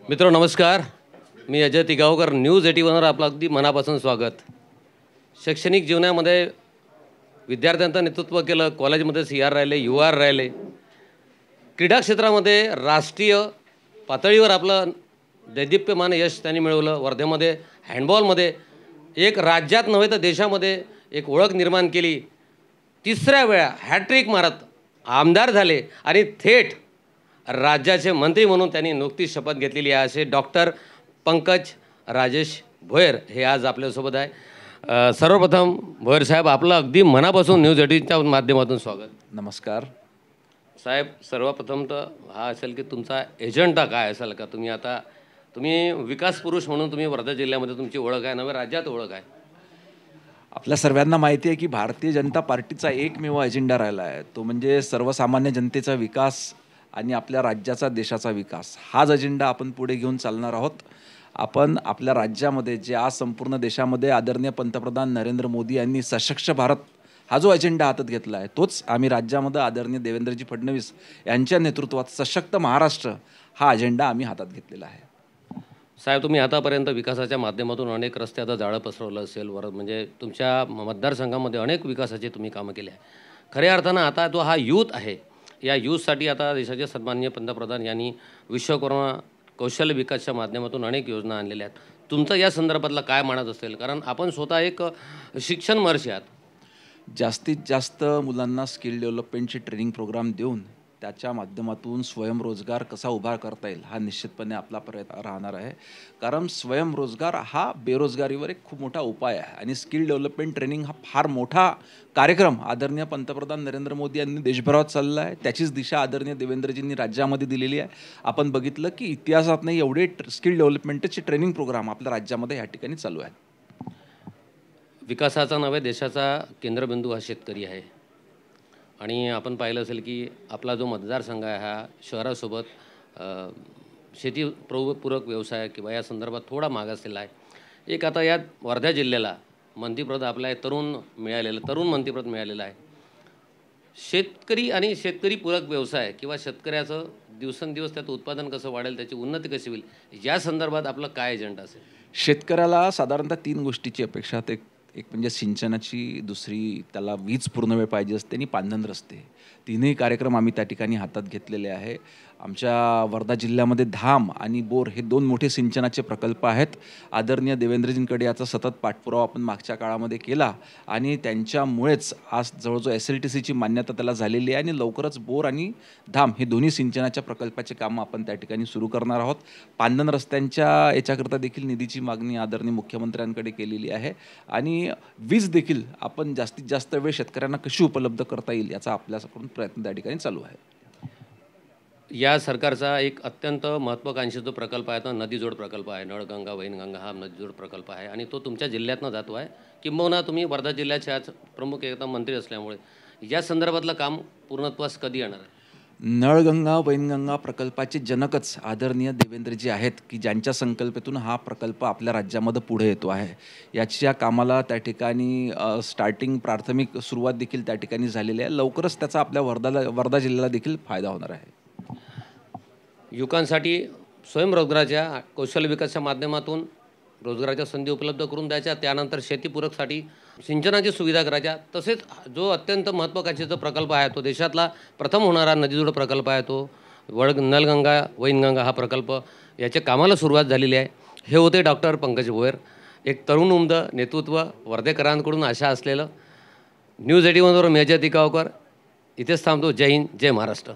मित्र नमस्कार, मी अजय तिगावकर. न्यूज 81वर आपलं अगदी मनापासून स्वागत. शैक्षणिक जीवनामध्ये विद्यार्थ्यांचं नेतृत्व केलं, कॉलेजमध्ये CR राहिले, UR राहिले, क्रीडा क्षेत्रामध्ये राष्ट्रीय पातळीवर आपलं दैदिप्यमान यश त्यांनी मिळवलं. वर्धेमध्ये हँडबॉलमध्ये एक राज्यात नव्हे तर देशामध्ये एक ओळख निर्माण केली. तिसऱ्या वेळा हॅट्रिक मारत आमदार झाले आणि थेट राज्याचे मंत्री म्हणून त्यांनी नुकतीच शपथ घेतलेली आहे. असे डॉक्टर पंकज राजेश भोयर हे आज आपल्यासोबत आहे. सर्वप्रथम भोयर साहेब, आपलं अगदी मनापासून न्यूज 18च्या माध्यमातून स्वागत. नमस्कार साहेब. सर्वप्रथम तर हा असेल की तुमचा एजेंडा काय असेल का? तुम्ही विकास पुरुष म्हणून तुम्ही वर्धा जिल्ह्यामध्ये तुमची ओळख आहे, नव्या राज्यात ओळख आहे. आपल्या सर्वांना माहिती आहे की भारतीय जनता पार्टीचा एकमेव अजेंडा राहिला आहे, तो म्हणजे सर्वसामान्य जनतेचा विकास आणि आपल्या राज्याचा देशाचा विकास. हाच अजेंडा आपण पुढे घेऊन चालणार आहोत. आपण आपल्या राज्यामध्ये जे आज संपूर्ण देशामध्ये आदरणीय पंतप्रधान नरेंद्र मोदी यांनी सशक्त भारत हा जो अजेंडा हातात घेतला आहे, तोच आम्ही राज्यामध्ये आदरणीय देवेंद्रजी फडणवीस यांच्या नेतृत्वात सशक्त महाराष्ट्र हा अजेंडा आम्ही हातात घेतलेला आहे. साहेब, तुम्ही आतापर्यंत विकासाच्या माध्यमातून अनेक रस्त्याचं जाळं पसरवलं असेल, म्हणजे तुमच्या मतदारसंघामध्ये अनेक विकासाची तुम्ही कामं केली आहे. खऱ्या अर्थानं आता जो हा यूथ आहे, या यूथसाठी आता देशाचे सन्माननीय पंतप्रधान यांनी विश्वकर्मा कौशल्य विकासच्या माध्यमातून अनेक योजना आणलेल्या आहेत. तुमचं या संदर्भातला काय म्हणत असेल? कारण आपण स्वतः एक शिक्षण महर्षी आहात. जास्तीत जास्त मुलांना स्किल डेव्हलपमेंटचे ट्रेनिंग प्रोग्राम देऊन त्याच्या माध्यमातून स्वयंरोजगार कसा उभा करता येईल हा निश्चितपणे आपला प्रयत्न राहणार आहे. कारण स्वयंरोजगार हा बेरोजगारीवर एक खूप मोठा उपाय आहे आणि स्किल डेव्हलपमेंट ट्रेनिंग हा फार मोठा कार्यक्रम आदरणीय पंतप्रधान नरेंद्र मोदी यांनी देशभरात चालला आहे. त्याचीच दिशा आदरणीय देवेंद्रजींनी राज्यामध्ये दिलेली आहे. आपण बघितलं की इतिहासात नाही एवढे स्किल डेव्हलपमेंटचे ट्रेनिंग प्रोग्राम आपल्या राज्यामध्ये या ठिकाणी चालू आहेत. विकासाचा नव्हे देशाचा केंद्रबिंदू हा शेतकरी आहे. आणि आपण पाहिलं असेल की आपला जो मतदारसंघ आहे हा शहरासोबत शेतीपूरक व्यवसाय किंवा या संदर्भात थोडा मागासलेला आहे. एक आता यात वर्धा जिल्ह्याला मंत्रिपद आपला तरुण मंत्रिपद मिळालेलं आहे. शेतकरी आणि शेतकरीपूरक व्यवसाय किंवा शेतकऱ्याचं दिवसेंदिवस त्याचं उत्पादन कसं वाढेल, त्याची उन्नती कशी होईल, या संदर्भात आपलं काय एजेंडा असेल? शेतकऱ्याला साधारणतः 3 गोष्टीची अपेक्षा आहे. एक म्हणजे सिंचनाची, दुसरी त्याला वीज पूर्ण वेळ पाहिजे असते आणि पांधन रस्ते. 3ही कार्यक्रम आम्ही त्या ठिकाणी हातात घेतलेले आहे. आमच्या वर्धा जिल्ह्यामध्ये धाम आणि बोर हे 2 मोठे सिंचनाचे प्रकल्प आहेत. आदरणीय देवेंद्रजींकडे याचा सतत पाठपुरावा आपण मागच्या काळामध्ये केला आणि त्यांच्यामुळेच आज जवळजवळ SLTCची मान्यता त्याला झालेली आहे आणि लवकरच बोर आणि धाम हे दोन्ही सिंचनाच्या प्रकल्पाचे कामं आपण त्या ठिकाणी सुरू करणार आहोत. पांधन रस्त्यांच्या याच्याकरता देखील निधीची मागणी आदरणीय मुख्यमंत्र्यांकडे केलेली आहे आणि वीज देखील आपण जास्तीत जास्त वेळ शेतकऱ्यांना कशी उपलब्ध करता येईल याचा आपल्याकडून प्रयत्न त्या ठिकाणी चालू आहे. या सरकारचा एक अत्यंत महत्त्वाकांक्षी जो प्रकल्प आहे तो नदीजोड प्रकल्प आहे. नळगंगा वैनगंगा हा नदीजोड प्रकल्प आहे आणि तो तुमच्या जिल्ह्यातनं जातो आहे. किंबहुना तुम्ही वर्धा जिल्ह्याचे आज प्रमुख एकदा मंत्री असल्यामुळे या संदर्भातलं काम पूर्णत्वास कधी येणार आहे? नळगंगा वैनगंगा प्रकल्पाचे जनकच आदरणीय देवेंद्रजी आहेत की ज्यांच्या संकल्पनेतून हा प्रकल्प आपल्या राज्यामध्ये पुढे येतो आहे. याच्या कामाला त्या ठिकाणी स्टार्टिंग प्राथमिक सुरुवात देखील त्या ठिकाणी झालेली आहे. लवकरच त्याचा आपल्या वर्धा जिल्ह्याला देखील फायदा होणार आहे. युवकांसाठी स्वयंरोजगाराच्या कौशल्य विकासाच्या माध्यमातून रोजगाराच्या संधी उपलब्ध करून द्यायच्या, त्यानंतर शेतीपूरकसाठी सिंचनाची सुविधा करायच्या. तसेच जो अत्यंत महत्त्वाकांक्षीचा प्रकल्प आहे तो देशातला प्रथम होणारा नदीजोड प्रकल्प आहे तो नळगंगा वैनगंगा हा प्रकल्प, याच्या कामाला सुरुवात झालेली आहे. हे होते डॉक्टर पंकज भोयर, एक तरुण उमद नेतृत्व वर्धेकरांकडून आशा असलेलं. न्यूज 81वर मी अजय तिगावकर इथेच थांबतो. जय हिंद, जय महाराष्ट्र.